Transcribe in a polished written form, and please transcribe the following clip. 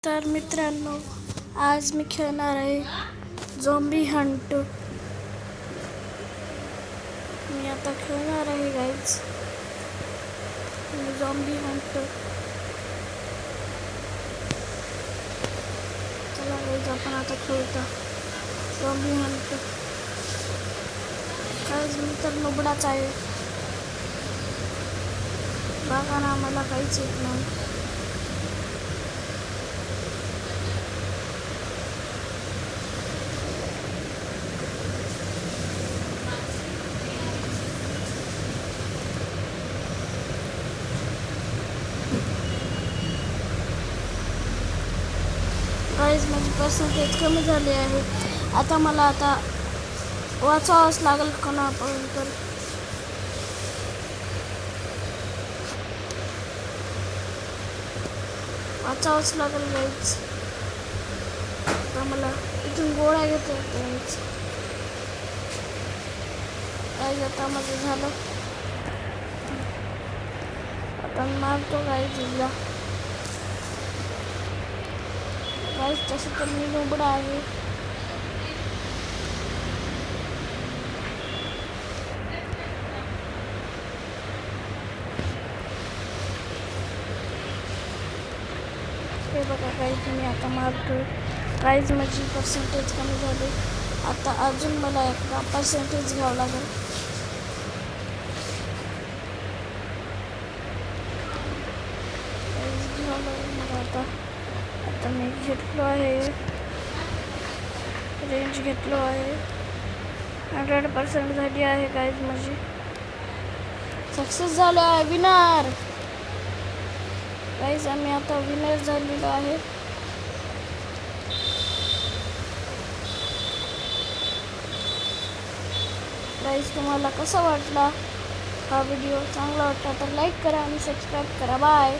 तर मित्रांनो, आज मी खेळणार आहे झॉम्बी हंट. मी आता खेळणार आहे गाईज झॉम्बी हंट. चला गाईज, आपण आता खेळतो झॉम्बी हंट. गाईज मी तर नुबडाच आहे, बघा ना, मला काहीच येत नाही. गाईज माझी पर्सेंटेज कमी झाली आहे. आता मला वाचावंच लागेल कोणापर्यंत. वाचावंच लागेल गाईज. आता मला इथून गोळ्या घेता गाईज. आता माझं झालं. आता मारतो गाईज हिला. गाईज तसं तर मी नुबडा आहे. हे बघा गाईज, मी आता मारतो. गाईज माझी पर्सेंटेज कमी झाली. आता अजून मला 1% घ्यावं लागेल. घ्यावं लागेल मला आता मी घेतलो आहे, रेंज घेतलो आहे. 100% झाली आहे गाईज माझी. सक्सेस झालो आहे, विनर. गाईज आम्ही आता विनर झालेलो आहे. गाईज तुम्हाला कसा वाटला हा व्हिडिओ? चांगला वाटला तर लाईक करा आणि सबस्क्राईब करा. बाय.